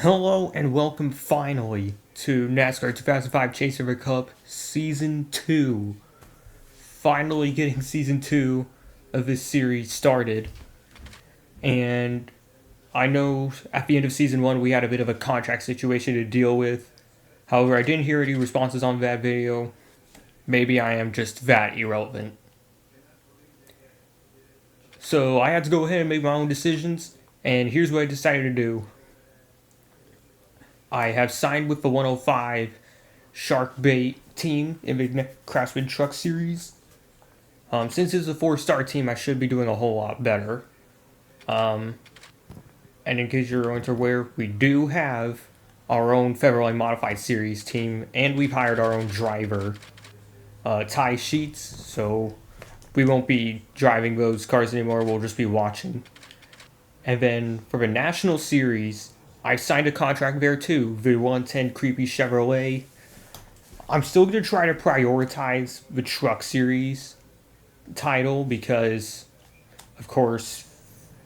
Hello and welcome finally to NASCAR 2005 Chase Over Cup Season 2. Finally getting Season 2 of this series started. And I know at the end of Season 1 we had a bit of a contract situation to deal with. However, I didn't hear any responses on that video. Maybe I am just that irrelevant. So I had to go ahead and make my own decisions. And here's what I decided to do. I have signed with the 105 Shark Bait team in the Craftsman Truck Series. Since it's a 4-star team, I should be doing a whole lot better. And in case you're going to aware, we do have our own Featherlite Modified Series team, and we've hired our own driver, Ty Sheets, so we won't be driving those cars anymore, we'll just be watching. And then for the National Series, I signed a contract there too, the 110 Creepy Chevrolet. I'm still going to try to prioritize the Truck Series title because, of course,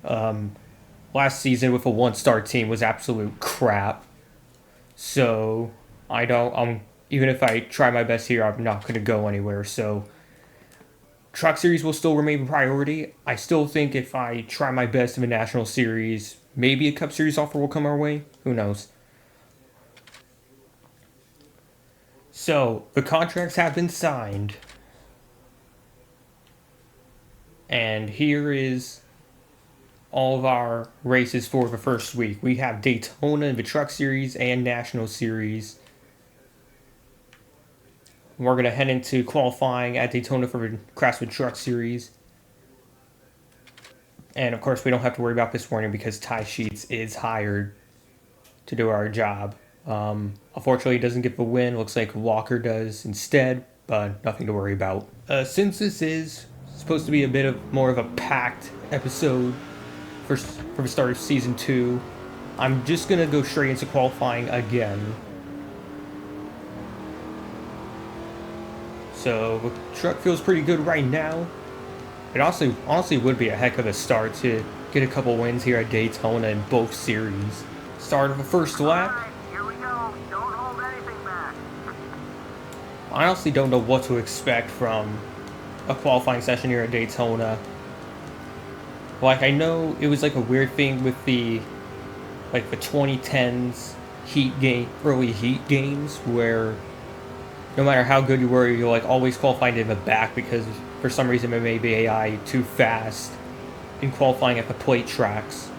last season with a 1-star team was absolute crap. So, even if I try my best here, I'm not going to go anywhere. So, Truck Series will still remain a priority. I still think if I try my best in the National Series, maybe a Cup Series offer will come our way. Who knows? So, the contracts have been signed. And here is all of our races for the first week. We have Daytona in the Truck Series and National Series. We're going to head into qualifying at Daytona for the Craftsman Truck Series. And of course, we don't have to worry about this morning because Ty Sheets is hired to do our job. Unfortunately, he doesn't get the win. Looks like Walker does instead, but nothing to worry about. Since this is supposed to be a bit of more of a packed episode for the start of Season 2, I'm just going to go straight into qualifying again. So, the truck feels pretty good right now. It honestly would be a heck of a start to get a couple wins here at Daytona in both series. Start of the first lap. All right, here we go. Don't hold anything back. I honestly don't know what to expect from a qualifying session here at Daytona. Like, I know it was like a weird thing with the 2010s early heat games where no matter how good you were, you're like always qualifying in the back because for some reason it made the AI too fast in qualifying at the plate tracks.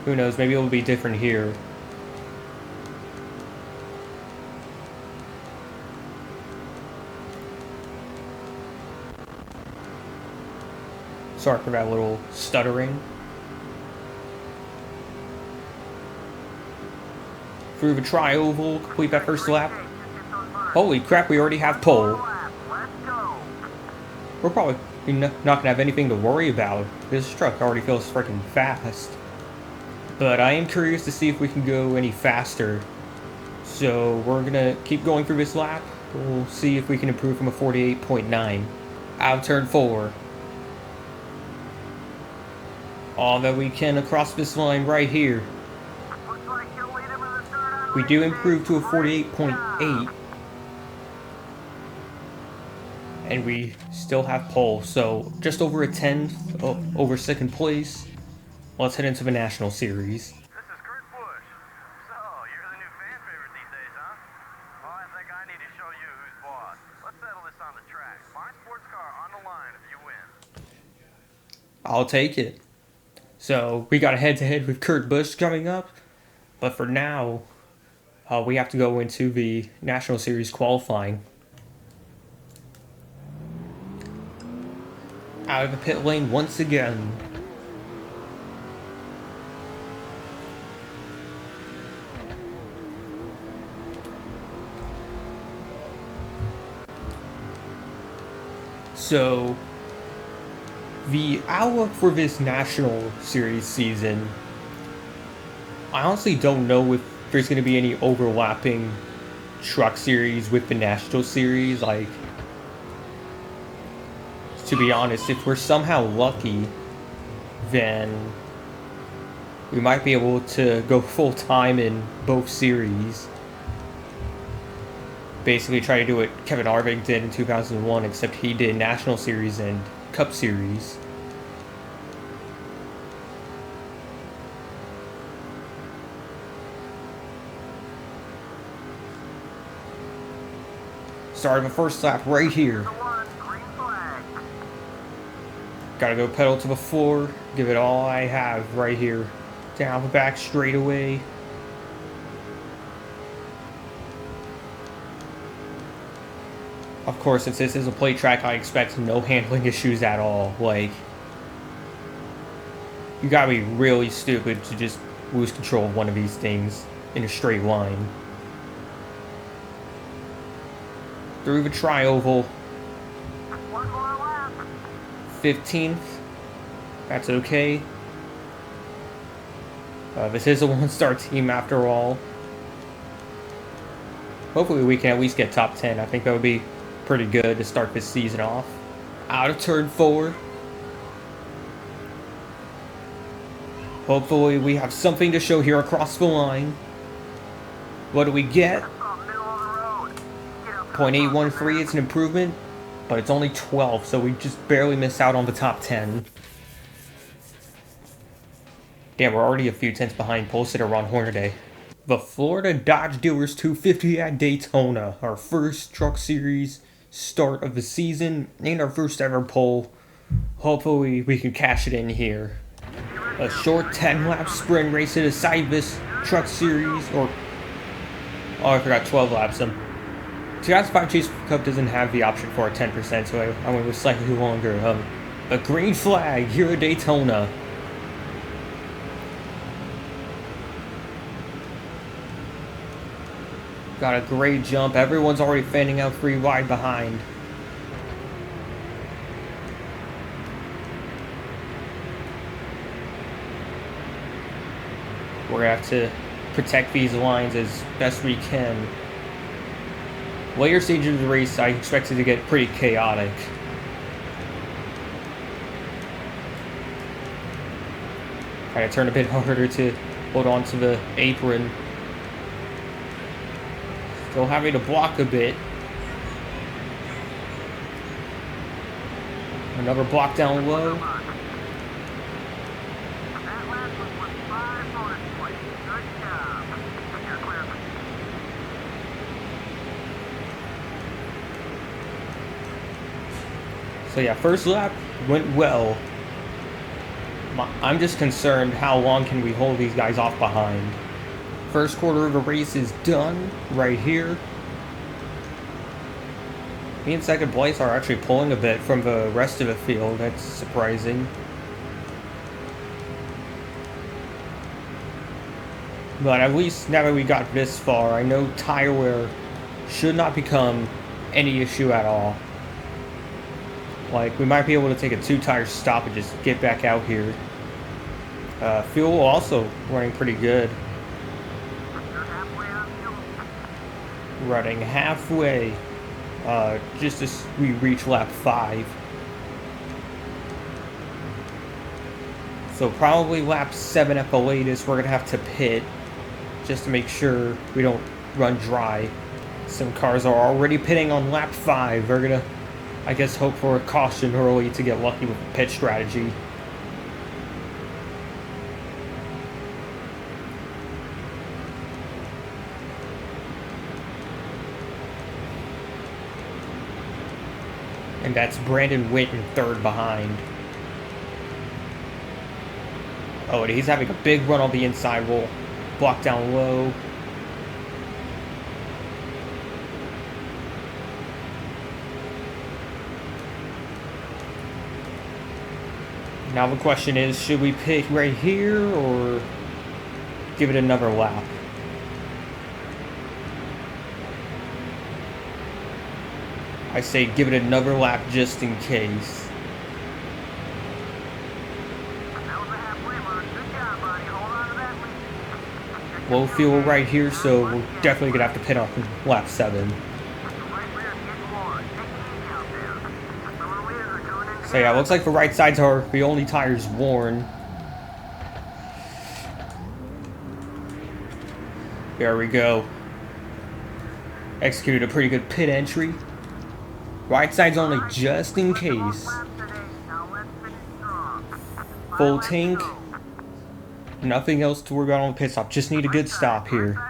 Who knows, maybe it'll be different here. Sorry for that little stuttering. Through the tri-oval, complete that first lap. Holy crap, we already have pole. Let's go. We're probably not going to have anything to worry about. This truck already feels freaking fast. But I am curious to see if we can go any faster. So we're going to keep going through this lap. We'll see if we can improve from a 48.9. Out of turn 4. All that we can across this line right here. Looks like you're leading with a start on We do race improve to a day. 48.8. And we still have pole, so just over a 10th over second place. Let's head into the National Series. This is Kurt Busch. So, you're the new fan favorite these days, huh? Well, I think I need to show you who's boss. Let's settle this on the track. My sports car on the line if you win. I'll take it. So we got a head-to-head with Kurt Busch coming up, but for now, we have to go into the National Series qualifying. Out of the pit lane once again. So, the outlook for this National Series season, I honestly don't know if there's going to be any overlapping Truck Series with the National Series. Like, to be honest, if we're somehow lucky, then we might be able to go full time in both series. Basically try to do what Kevin Harvick did in 2001, except he did National Series and Cup Series. Start of the first lap right here. Gotta go pedal to the floor, give it all I have right here. Down the back straightaway. Of course, since this is a plate track, I expect no handling issues at all. Like, you gotta be really stupid to just lose control of one of these things in a straight line. Through the tri-oval. 15th. That's okay. This is a one-star team after all. Hopefully we can at least get top 10. I think that would be pretty good to start this season off. Out of turn 4. Hopefully we have something to show here across the line. What do we get? 0.813, it's an improvement, but it's only 12, so we just barely missed out on the top 10. Damn, we're already a few tenths behind pole sitter Ron Hornaday. The Florida Dodge Dealers 250 at Daytona, our first Truck Series start of the season, and our first ever pole. Hopefully we can cash it in here. A short 10-lap sprint race to decide this Truck Series, or... oh, I forgot 12 laps. 2005 Chase Cup doesn't have the option for a 10%, so I went with slightly longer. A green flag here at Daytona. Got a great jump. Everyone's already fanning out 3 wide behind. We're going to have to protect these lines as best we can. Later stages of the race, I expect it to get pretty chaotic. Kind of turn a bit harder to hold on to the apron. Still having to block a bit. Another block down low. So yeah, first lap went well. I'm just concerned how long can we hold these guys off behind. First quarter of the race is done right here. Me and second place are actually pulling a bit from the rest of the field. That's surprising. But at least now that we got this far, I know tire wear should not become any issue at all. Like, we might be able to take a 2-tire stop and just get back out here. Fuel also running pretty good. Running halfway, just as we reach lap 5. So probably lap 7 at the latest, we're going to have to pit just to make sure we don't run dry. Some cars are already pitting on lap 5. They're going to, I guess, hope for a caution early to get lucky with the pit strategy. And that's Brandon Witt in third behind. Oh, and he's having a big run on the inside. We'll block down low. Now the question is, should we pit right here or give it another lap? I say give it another lap just in case. Low fuel right here, so we're definitely going to have to pit on lap 7. So yeah, looks like the right sides are the only tires worn. There we go. Executed a pretty good pit entry. Right side's only just in case. Full tank. Nothing else to worry about on the pit stop. Just need a good stop here.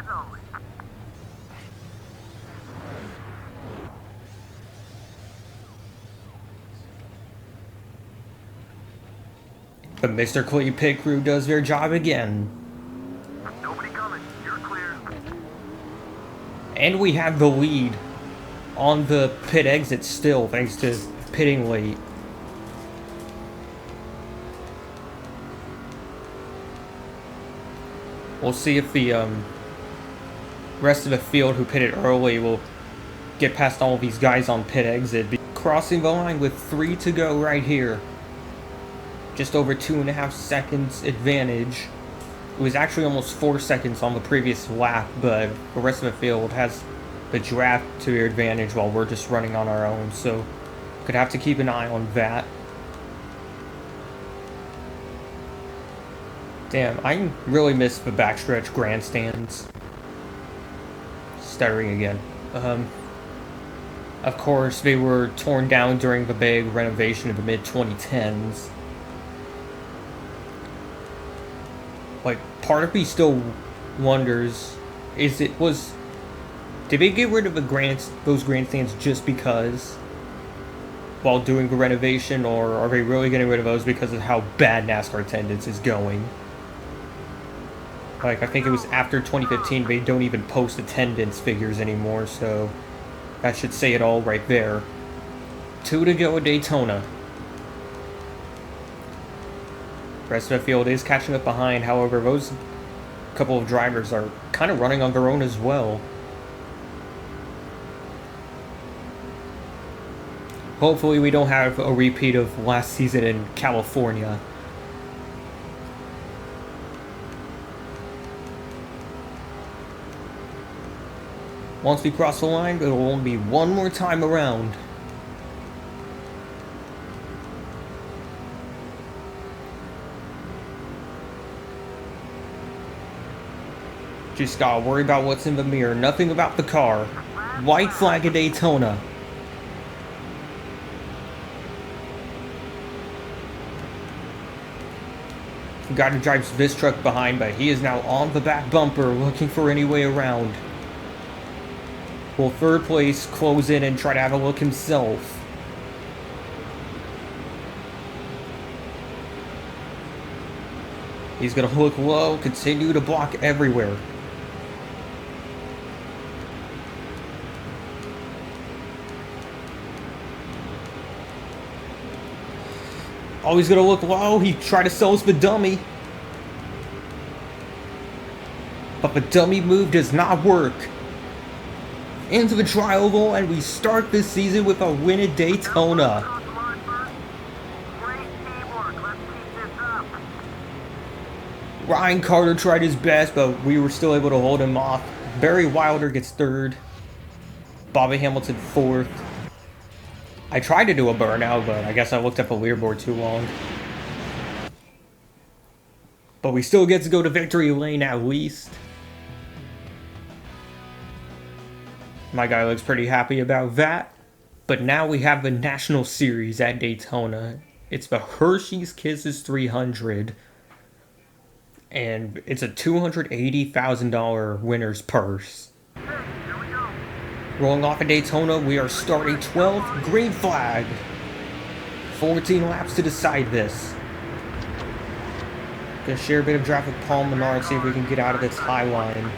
But Mr. Clay pit crew does their job again. Nobody coming. You're clear. And we have the lead on the pit exit still, thanks to pitting late. We'll see if the rest of the field who pitted early will get past all of these guys on pit exit. Crossing the line with 3 to go right here. Just over 2.5 seconds advantage. It was actually almost 4 seconds on the previous lap, but the rest of the field has the draft to their advantage while we're just running on our own, so could have to keep an eye on that. Damn, I really miss the backstretch grandstands. Stuttering again. Of course, they were torn down during the big renovation of the mid-2010s. Like, part of me still wonders, did they get rid of those grandstands just because, while doing the renovation, or are they really getting rid of those because of how bad NASCAR attendance is going? Like, I think it was after 2015, they don't even post attendance figures anymore, so that should say it all right there. 2 to go at Daytona. Rest of the field is catching up behind, however, those couple of drivers are kind of running on their own as well. Hopefully we don't have a repeat of last season in California. Once we cross the line, it'll only be one more time around. Just gotta worry about what's in the mirror, nothing about the car. White flag at Daytona. The guy who drives this truck behind, but he is now on the back bumper looking for any way around. Will third place close in and try to have a look himself? He's gonna look low, continue to block everywhere. Oh, he's gonna look low. He tried to sell us the dummy. But the dummy move does not work. Into the tri-oval, and we start this season with a win at Daytona. Ryan Carter tried his best, but we were still able to hold him off. Barry Wilder gets third. Bobby Hamilton fourth. I tried to do a burnout, but I guess I looked up a leaderboard too long. But we still get to go to victory lane at least. My guy looks pretty happy about that. But now we have the National Series at Daytona. It's the Hershey's Kisses 300. And it's a $280,000 winner's purse. Rolling off at Daytona, we are starting 12th, green flag. 14 laps to decide this. Gonna share a bit of draft with Paul Menard, see if we can get out of this high line.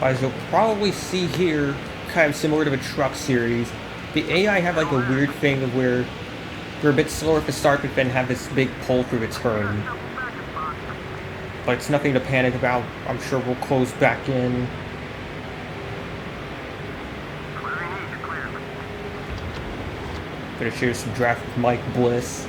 As you'll probably see here, kind of similar to the Truck Series, the AI have like a weird thing of where they're a bit slower at the start, but then have this big pull through the turn. But it's nothing to panic about. I'm sure we'll close back in. Gonna share some draft with Mike Bliss.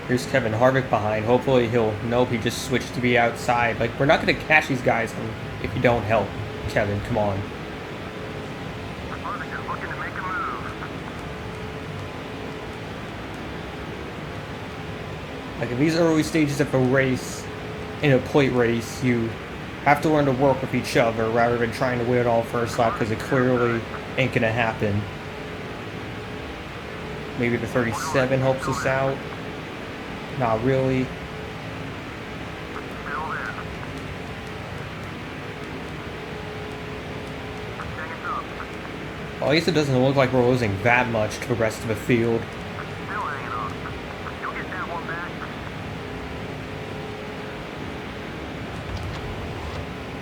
Here's Kevin Harvick behind. Hopefully he'll nope, he just switched to be outside. Like, we're not going to catch these guys if you don't help. Kevin, come on. Harvick is looking to make a move. Like, in these early stages of a race, in a plate race, you have to learn to work with each other rather than trying to win it all first lap, because it clearly ain't going to happen. Maybe the 37 helps us out. Not really. Well, at least it doesn't look like we're losing that much to the rest of the field.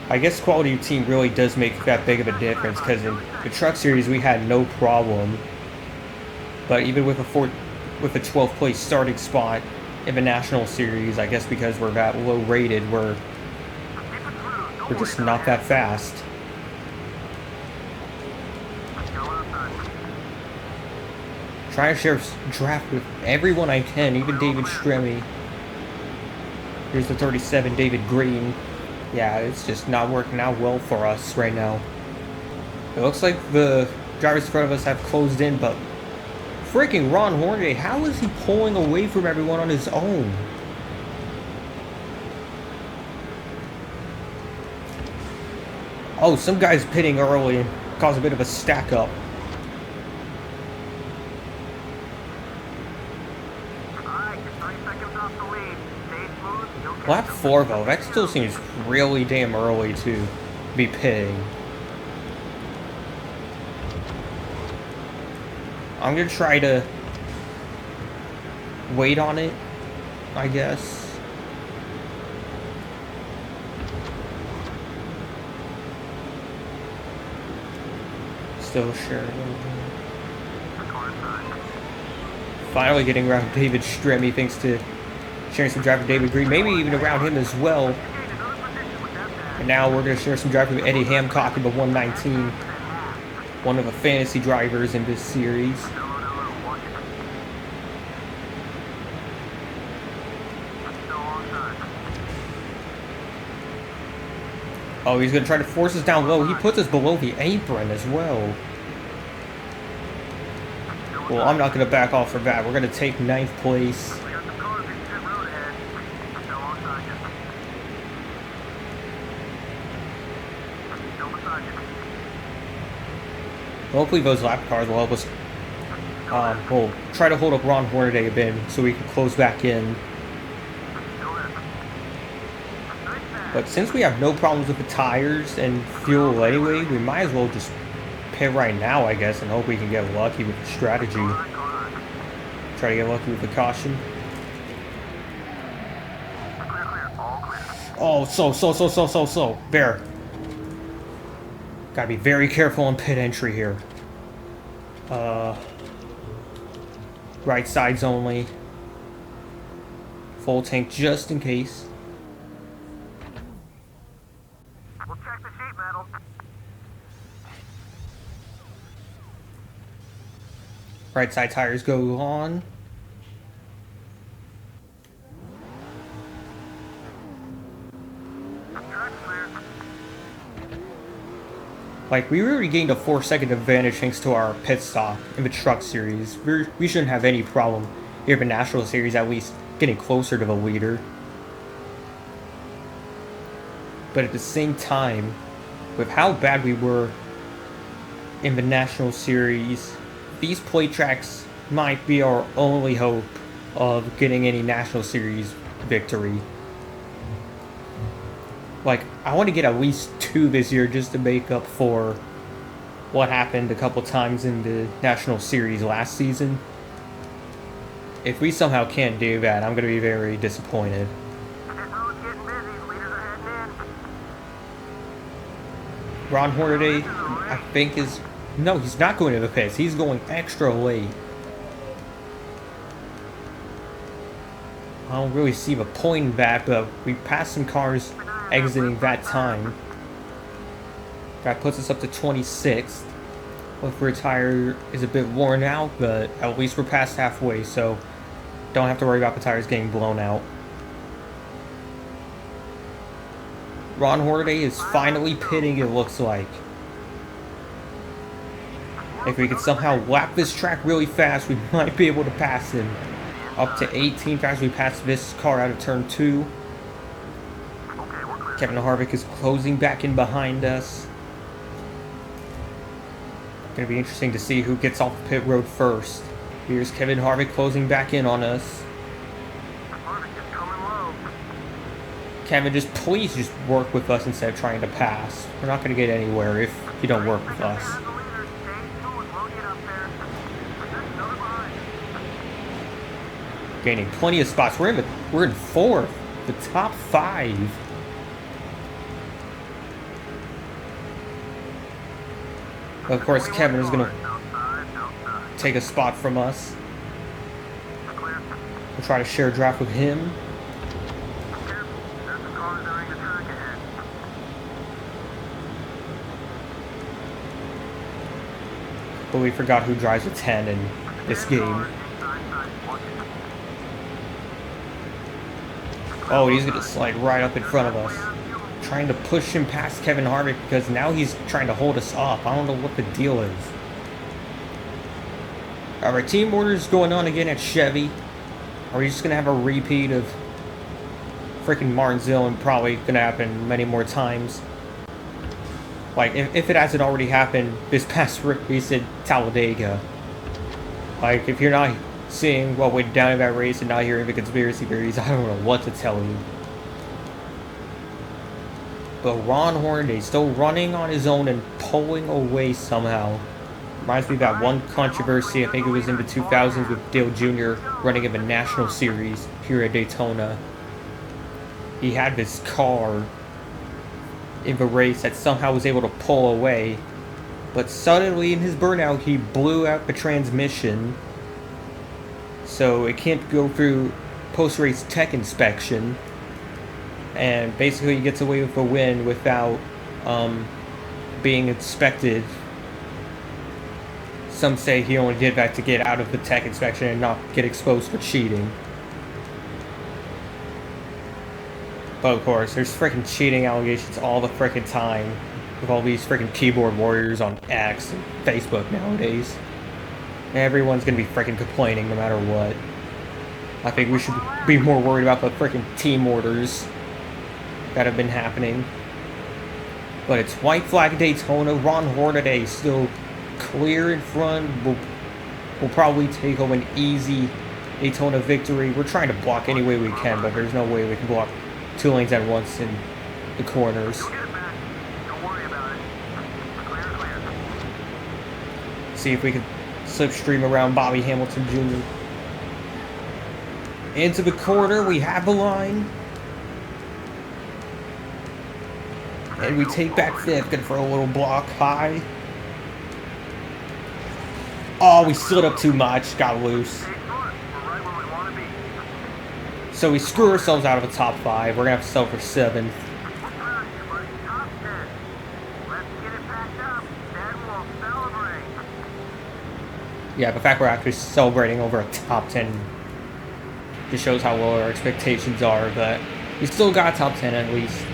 I guess quality of team really does make that big of a difference, because in the Truck Series we had no problem. But even with a 12th place starting spot in the National Series, I guess because we're that low rated, we're just not that fast. Trying to share draft with everyone I can, even David Stremme. Here's the 37, David Green. Yeah, it's just not working out well for us right now. It looks like the drivers in front of us have closed in, but freaking Ron Hornaday, how is he pulling away from everyone on his own? Oh, some guy's pitting early and caused a bit of a stack up. Lap 4 though, that still seems really damn early to be pitting. I'm gonna try to wait on it, I guess. Still sure. Finally getting around David Stremme thanks to sharing some drive with David Green, maybe even around him as well. And now we're going to share some drive with Eddie Hancock in the 119, one of the fantasy drivers in this series. Oh, he's going to try to force us down low. He puts us below the apron as well. Well, I'm not going to back off for that. We're going to take 9th place. Hopefully those lap cars will help us. We'll try to hold up Ron Hornaday a bit so we can close back in. But since we have no problems with the tires and fuel anyway, we might as well just pit right now, I guess, and hope we can get lucky with the strategy. Try to get lucky with the caution. Oh, so. There. Gotta be very careful on pit entry here. Right sides only. Full tank just in case. We'll check the sheet metal. Right side tires go on. Like, we already gained a 4-second advantage thanks to our pit stop in the Truck Series. We shouldn't have any problem here in the National Series, at least getting closer to the leader. But at the same time, with how bad we were in the National Series, these plate tracks might be our only hope of getting any National Series victory. Like, I want to get at least 2 this year just to make up for what happened a couple times in the National Series last season. If we somehow can't do that, I'm going to be very disappointed. Ron Hornaday, I think is... No, he's not going to the pits. He's going extra late. I don't really see the point in that, but we passed some cars exiting that time. That puts us up to 26th. Hopefully our tire is a bit worn out, but at least we're past halfway, so Don't have to worry about the tires getting blown out. Ron Hornaday is finally pitting, it looks like. If we could somehow lap this track really fast, we might be able to pass him. Up to 18 fast, we passed this car out of turn 2. Kevin Harvick is closing back in behind us. Gonna be interesting to see who gets off the pit road first. Here's Kevin Harvick closing back in on us. Kevin, please just work with us instead of trying to pass. We're not gonna get anywhere if you don't work with us. Gaining plenty of spots. We're in 4th, the top 5. Of course, Kevin is gonna take a spot from us. We'll try to share a draft with him. But we forgot who drives a 10 in this game. Oh, he's gonna slide right up in front of us. Trying to push him past Kevin Harvick because now he's trying to hold us up. I don't know what the deal is. Alright, team orders going on again at Chevy. Are we just gonna have a repeat of freaking Martinsville and probably gonna happen many more times? Like, if it hasn't already happened this past race at Talladega. Like, if you're not seeing what went down in that race and not hearing the conspiracy theories, I don't know what to tell you. But Ron Hornaday still running on his own and pulling away somehow. Reminds me of that one controversy, I think it was in the 2000s with Dale Jr. running in the National Series here at Daytona. He had this car in the race that somehow was able to pull away, but suddenly in his burnout he blew out the transmission, so it can't go through post-race tech inspection, and basically he gets away with a win without being inspected. Some say he only did that to get out of the tech inspection and not get exposed for cheating. But of course, there's freaking cheating allegations all the freaking time with all these freaking keyboard warriors on X and Facebook nowadays. Everyone's gonna be freaking complaining no matter what. I think we should be more worried about the freaking team orders that have been happening. But it's white flag Daytona. Ron Hornaday still clear in front. We'll probably take home an easy Daytona victory. We're trying to block any way we can, but there's no way we can block 2 lanes at once in the corners. See if we can slipstream around Bobby Hamilton Jr. Into the corner, we have a line. And we take back 5th, gonna throw a little block high. Oh, we slid up too much, got loose. So we screw ourselves out of the top 5. We're gonna have to settle for 7th. Yeah, the fact we're actually celebrating over a top 10 just shows how low our expectations are, but we still got a top 10 at least.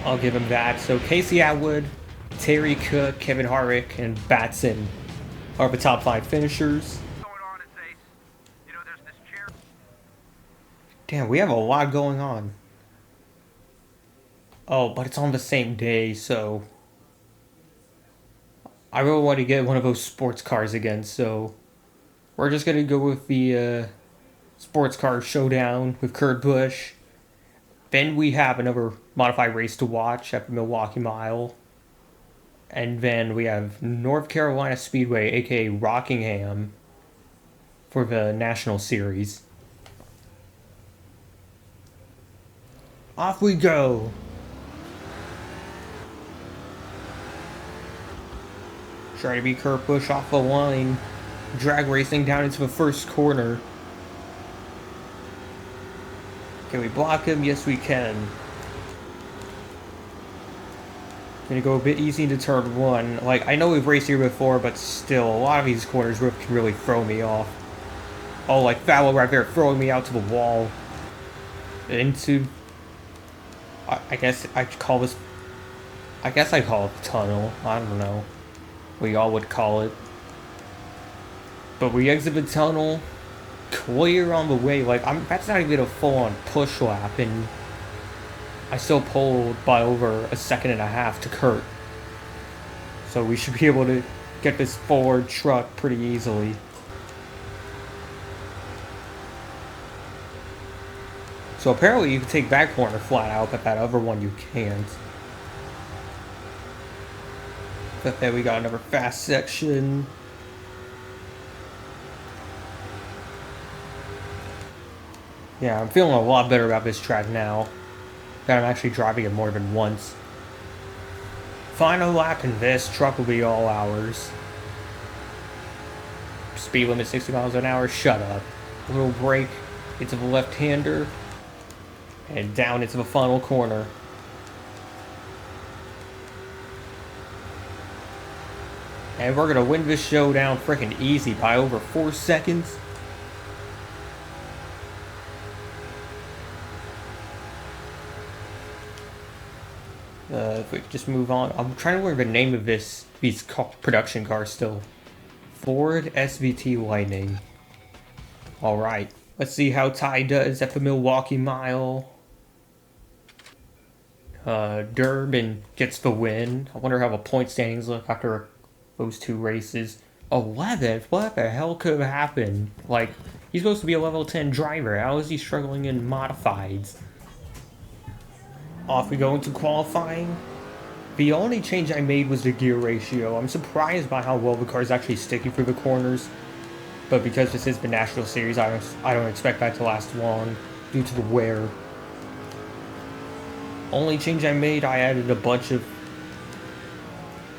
I'll give him that. So Casey Atwood, Terry Cook, Kevin Harvick, and Batson are the top 5 finishers. Damn, we have a lot going on. Oh, but it's on the same day, so I really want to get one of those sports cars again, so we're just going to go with the sports car showdown with Kurt Busch. Then we have another modified race to watch at the Milwaukee Mile. And then we have North Carolina Speedway, aka Rockingham, for the National Series. Off we go! Try to beat Kurt Busch off the line. Drag racing down into the first corner. Can we block him? Yes, we can. Gonna go a bit easy into turn 1. Like, I know we've raced here before, but still, a lot of these corners can really throw me off. Oh, like foul right there, throwing me out to the wall. Into... I guess I call this... I guess I call it the tunnel. I don't know. We all would call it. But we exit the tunnel, clear on the way. Like, that's not even a full-on push lap, and I still pulled by over a second and a half to Kurt. So we should be able to get this forward truck pretty easily. So apparently you can take that corner flat out, but that other one you can't. But then we got another fast section. Yeah, I'm feeling a lot better about this track now that I'm actually driving it more than once. Final lap in this truck will be all ours. Speed limit 60 miles an hour, shut up. A little brake into the left-hander, and down into the final corner. And we're gonna win this showdown freaking easy by over 4 seconds. If we could just move on. I'm trying to learn the name of these production cars still. Ford SVT Lightning. Alright, let's see how Ty does at the Milwaukee Mile. Durbin gets the win. I wonder how the point standings look after those 2 races. 11th? What the hell could have happened? Like, he's supposed to be a level 10 driver. How is he struggling in modifieds? Off we go into qualifying. The only change I made was the gear ratio. I'm surprised by how well the car is actually sticking through the corners. But because this is the National Series, I don't expect that to last long due to the wear. Only change I made, I added a bunch of...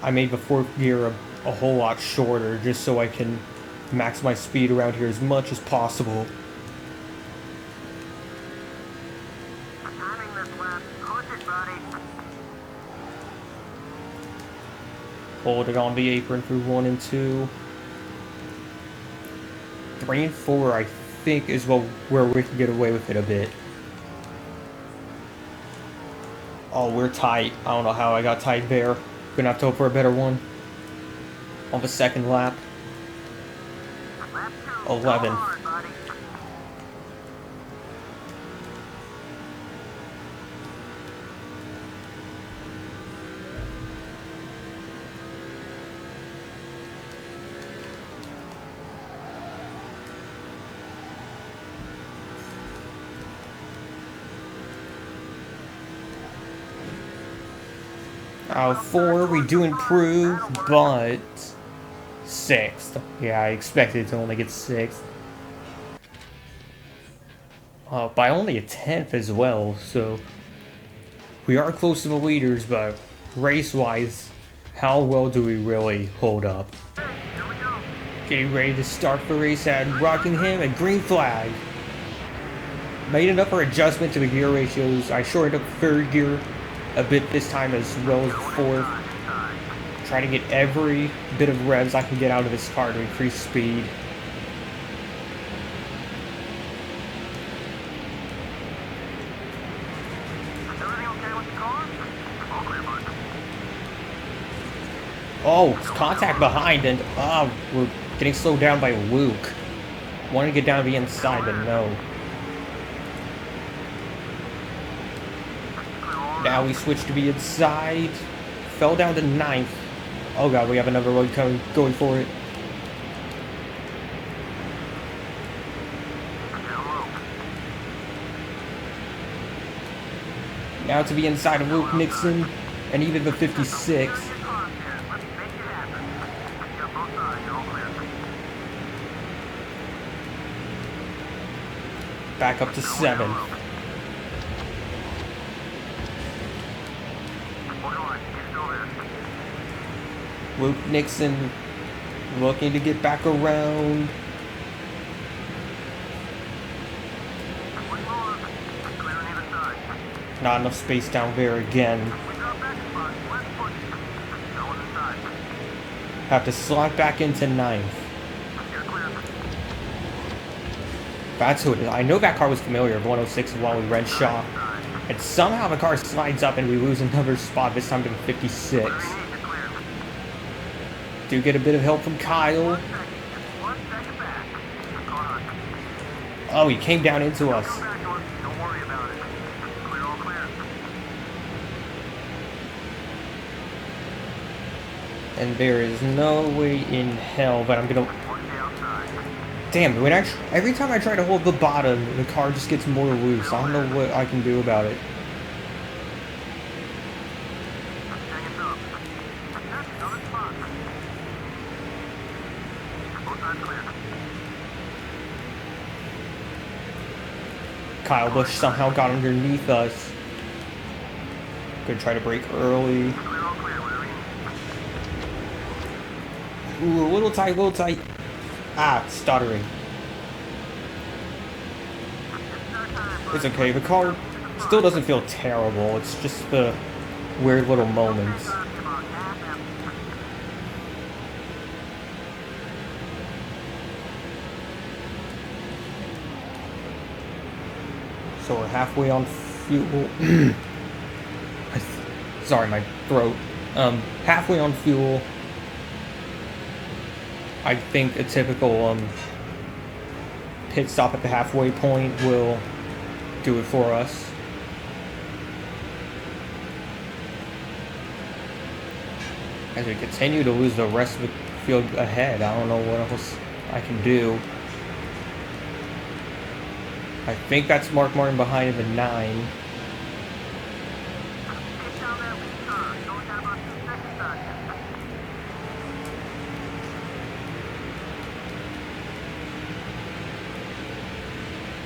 I made the 4th gear a whole lot shorter just so I can max my speed around here as much as possible. Hold it on the apron through 1 and 2. 3 and 4, I think, is where we can get away with it a bit. Oh, we're tight. I don't know how I got tight there. Gonna have to hope for a better one. On the 2nd lap. 11th. Out of 4, we do improve, but 6th. Yeah, I expected to only get 6th. By only a 10th as well, so we are close to the leaders, but race-wise, how well do we really hold up? Getting ready to start the race at Rockingham, a green flag. Made an upper adjustment to the gear ratios. I shortened up 3rd gear a bit this time as well as 4th. Try to get every bit of revs I can get out of this car to increase speed. Oh, it's contact behind, and we're getting slowed down by Luke. Wanted to get down to the inside, but no. Now we switch to the inside. Fell down to 9th. Oh god, we have another one coming, going for it. Now to the inside of Luke Nixon, and even the 56. Back up to 7th. Luke Nixon looking to get back around. Not enough space down there again. Have to slot back into 9th. That's who it is. I know that car was familiar of 106 while we Renshaw. And somehow the car slides up and we lose another spot, this time to 56. Do get a bit of help from Kyle. Oh, he came down into us. And there is no way in hell that I'm gonna... Damn, every time I try to hold the bottom, the car just gets more loose. I don't know what I can do about it. Kyle Busch somehow got underneath us. Gonna try to brake early. Ooh, a little tight, little tight. Ah, stuttering. It's okay, the car still doesn't feel terrible. It's just the weird little moments. So we're halfway on fuel. Sorry, my throat. Halfway on fuel. I think a typical pit stop at the halfway point will do it for us. As we continue to lose the rest of the field ahead, I don't know what else I can do. I think that's Mark Martin behind in the 9.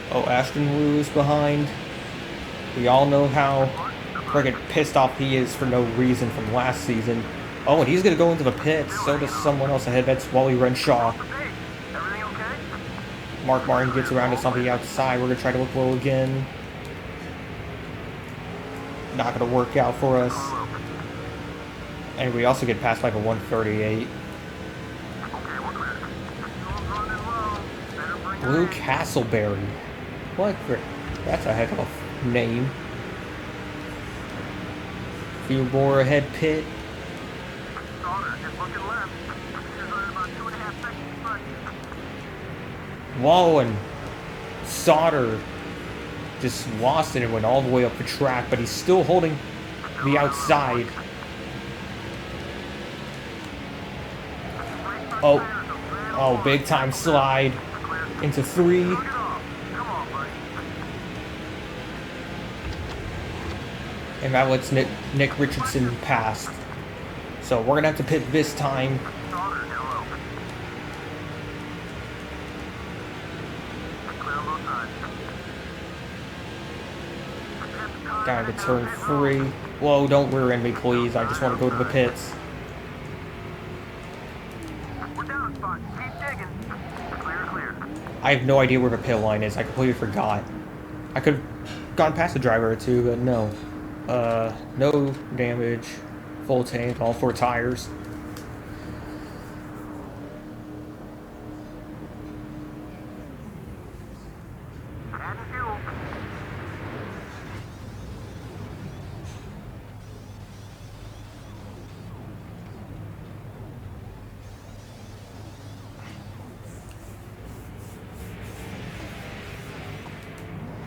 Oh, Ashton Wu is behind. We all know how friggin' pissed off he is for no reason from last season. Oh, and he's gonna go into the pits. So does someone else ahead. That's Wally Renshaw. Mark Martin gets around to somebody outside. We're gonna try to look low again. Not gonna work out for us. And we also get passed by the 138. Blue Castleberry. What? That's a heck of a name. Few more ahead pit. Whoa, and Sauter just lost it and went all the way up the track, but he's still holding the outside. Oh, big time slide into 3. And that lets Nick Richardson pass. So we're gonna have to pit this time. Down to turn 3. Whoa, don't rear end me, please. I just want to go to the pits. I have no idea where the pit line is. I completely forgot. I could have gone past a driver or two, but no. No damage. Full tank, all 4 tires.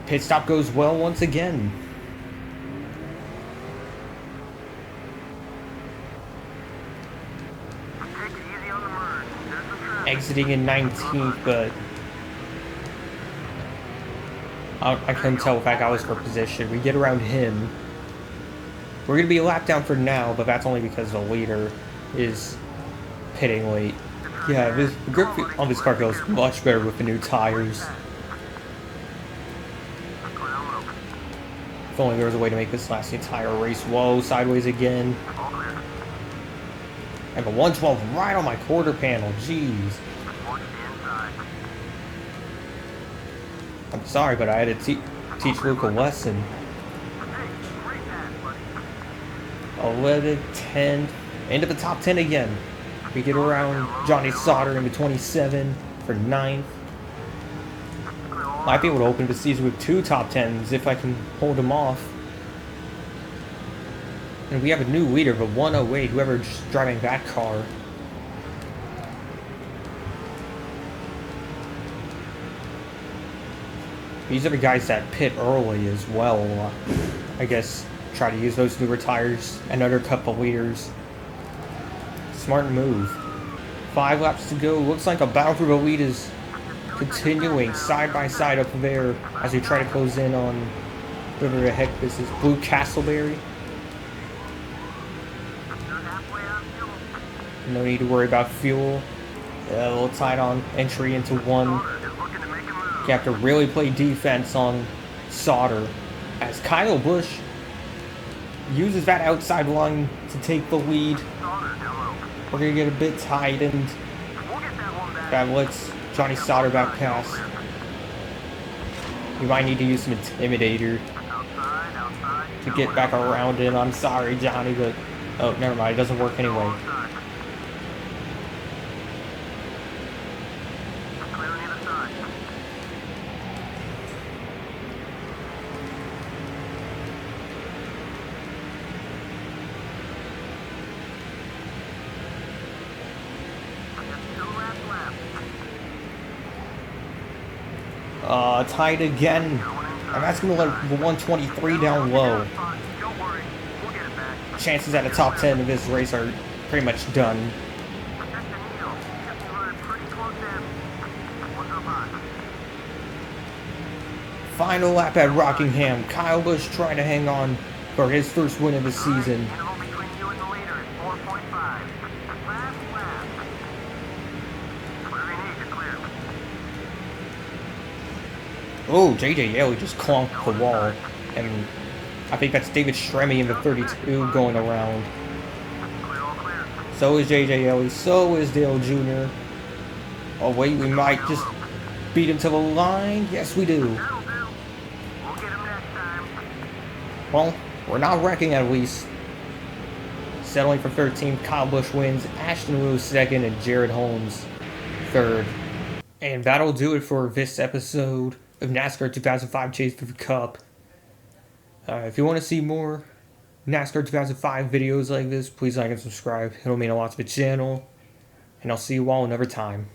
Pit stop goes well once again. Exiting in 19th, but I couldn't tell if that guy was for position. We get around him. We're going to be a lap down for now, but that's only because the leader is pitting late. Yeah, the grip on this car feels much better with the new tires. If only there was a way to make this last the entire race. Whoa, sideways again. And the 112 right on my quarter panel. Jeez. I'm sorry, but I had to teach Luke a lesson. 11, 10, into the top 10 again. We get around Johnny Sauter into 27 for 9th. Might be able to open the season with 2 top 10s if I can hold them off. And we have a new leader, the 108, whoever's driving that car. These are the guys that pit early as well. I guess try to use those newer tires. Another couple leaders. Smart move. 5 laps to go. Looks like a battle for the lead is continuing side by side up there as we try to close in on whoever the heck this is. Blue Castleberry. No need to worry about fuel. A little tight on entry into 1. You have to really play defense on Sauter as Kyle Busch uses that outside line to take the lead. We're going to get a bit tight, and that lets Johnny Sauter back pass. We might need to use some Intimidator to get back around in. I'm sorry, Johnny, but... Oh, never mind. It doesn't work anyway. Tied again. I'm asking to let the 123 down low. Chances at a top 10 of this race are pretty much done. Final lap at Rockingham. Kyle Busch trying to hang on for his first win of the season. Oh, JJ Yeley just clonked the wall. And I think that's David Stremme in the 32 going around. So is JJ Yeley. So is Dale Jr. Oh, wait, we might just beat him to the line. Yes, we do. Well, we're not wrecking at least. Settling for 13th, Kyle Busch wins. Ashton Lewis 2nd, and Jared Holmes 3rd. And that'll do it for this episode of NASCAR 2005 Chase for the Cup. If you want to see more NASCAR 2005 videos like this, please like and subscribe. It'll mean a lot to the channel. And I'll see you all another time.